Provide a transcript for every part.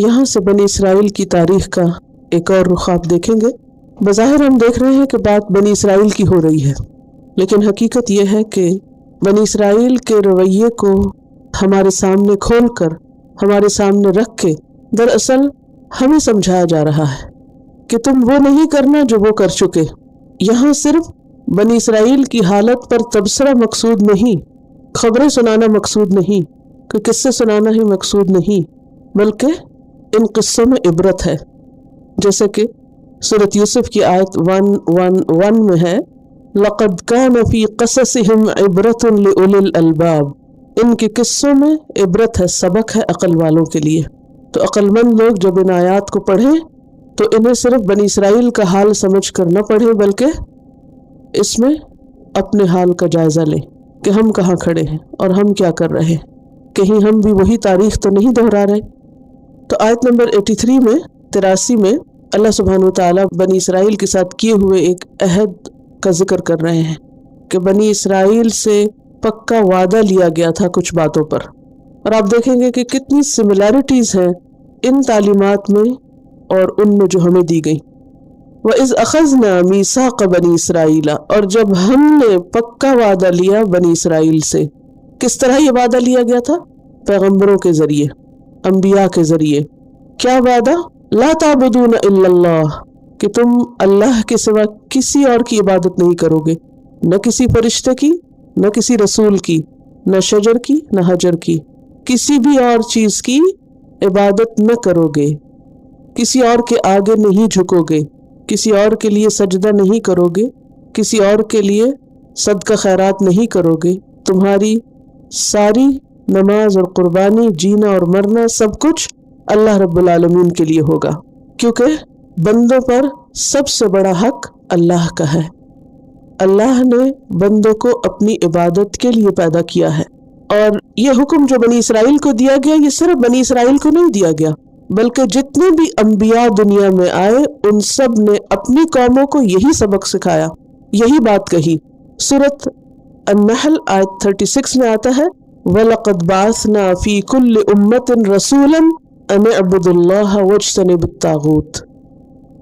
यहाँ से बनी इसराइल की तारीख का एक और रुख आप देखेंगे। बज़ाहिर हम देख रहे हैं कि बात बनी इसराइल की हो रही है, लेकिन हकीकत यह है कि बनी इसराइल के रवैये को हमारे सामने खोलकर, हमारे सामने रख के दरअसल हमें समझाया जा रहा है कि तुम वो नहीं करना जो वो कर चुके। यहाँ सिर्फ बनी इसराइल की हालत पर तबसरा मकसूद नहीं, खबरें सुनाना मकसूद नहीं, कि किस्से सुनाना ही मकसूद नहीं, बल्कि इन किस्सों में इबरत है। जैसे कि सूरत यूसुफ की आयत 111 में है, लक़द कान फ़ी क़ससिहिम इबरतुन लिउलिल अलबाब। इनके किस्सों में इबरत है, सबक है अक़ल वालों के लिए। तो अक़लमंद लोग जब इन आयात को पढ़ें तो इन्हें सिर्फ बनी इसराइल का हाल समझ कर न पढ़ें, बल्कि इसमें अपने हाल का जायज़ा लें कि हम कहाँ खड़े हैं और हम क्या कर रहे हैं, कहीं हम भी वही तारीख तो नहीं दोहरा रहे। तो आयत नंबर 83 में 83 में अल्लाह सुब्हानहू व तआला बनी इसराइल के साथ किए हुए एक अहद का जिक्र कर रहे हैं कि बनी इसराइल से पक्का वादा लिया गया था कुछ बातों पर, और आप देखेंगे कि कितनी सिमिलैरिटीज़ हैं इन तालीमात में और उनमें जो हमें दी गई। वइज़ अख़ज़ना मीसाक़ बनी इसराइला, और जब हमने पक्का वादा लिया बनी इसराइल से। किस तरह ये वादा लिया गया था? पैगम्बरों के ज़रिए, अम्बिया के ज़रिए। क्या वादा? ला ताबुदून इल्लल्लाह, कि तुम अल्लाह के सिवा किसी और की इबादत नहीं करोगे, न किसी फरिश्ते की, न किसी रसूल की, न शजर की, न हजर की, किसी भी और चीज़ की इबादत न करोगे, किसी और के आगे नहीं झुकोगे, किसी और के लिए सजदा नहीं करोगे, किसी और के लिए सदका खैरात नहीं करोगे। तुम्हारी सारी नमाज और कुर्बानी, जीना और मरना, सब कुछ अल्लाह रब्बुल आलमीन के लिए होगा, क्योंकि बंदों पर सबसे बड़ा हक अल्लाह का है। अल्लाह ने बंदों को अपनी इबादत के लिए पैदा किया है, और ये हुक्म जो बनी इसराइल को दिया गया, ये सिर्फ बनी इसराइल को नहीं दिया गया, बल्कि जितने भी अम्बिया दुनिया में आए उन सब ने अपनी कौमों को यही सबक सिखाया, यही बात कही। सूरत अन-नहल आयत 36 में आता है, वलक़द बअसना फ़ी कुल्लि उम्मतिन रसूलन अन अब्दुल्लाह वज्तनिबुत तागूत,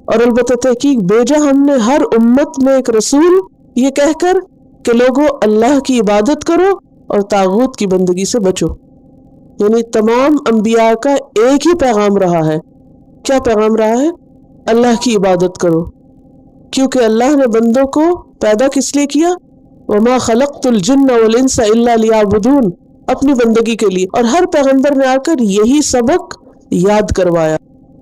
और अलबत्ता तहकीक भेजा हमने हर उम्मत में एक रसूल, ये कहकर कि लोगों अल्लाह की इबादत करो और तागूत की बंदगी से बचो। यानी तमाम अंबिया का एक ही पैगाम रहा है। क्या पैगाम रहा है? अल्लाह की इबादत करो, क्योंकि अल्लाह ने बंदों को पैदा किस लिए किया? वमा खलक़तुल जिन्ना वल इंसा इल्ला लियअबुदून, अपनी बंदगी के लिए। और हर पैगंबर ने आकर यही सबक याद करवाया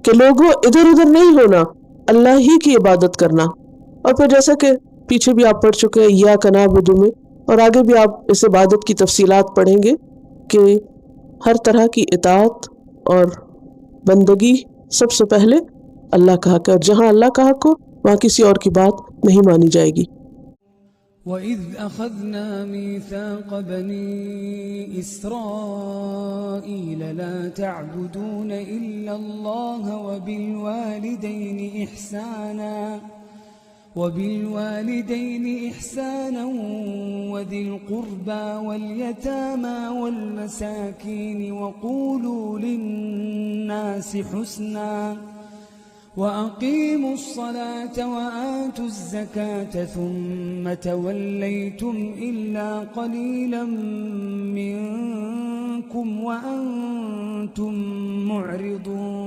कि लोगों इधर उधर नहीं होना, अल्लाह ही की इबादत करना। और फिर जैसा कि पीछे भी आप पढ़ चुके हैं इय्याका नअबुदु में, और आगे भी आप इस इबादत की तफसीलात पढ़ेंगे कि हर तरह की इताअत और बंदगी सबसे पहले अल्लाह का हक है, और जहाँ अल्लाह का हक हो वहाँ किसी और की बात नहीं मानी जाएगी। وَإِذْ أَخَذْنَا مِيثَاقَ بَنِي إِسْرَائِيلَ لَا تَعْبُدُونَ إِلَّا اللَّهَ وَبِالْوَالِدَيْنِ إِحْسَانًا وَذِي الْقُرْبَى وَالْيَتَامَى وَالْمَسَاكِينِ وَقُولُوا لِلنَّاسِ حُسْنًا وَأَقِيمُوا الصَّلَاةَ وَآتُوا الزَّكَاةَ ثُمَّ تَوَلَّيْتُمْ إِلَّا قَلِيلًا مِّنكُمْ وَأَنتُم مُّعْرِضُونَ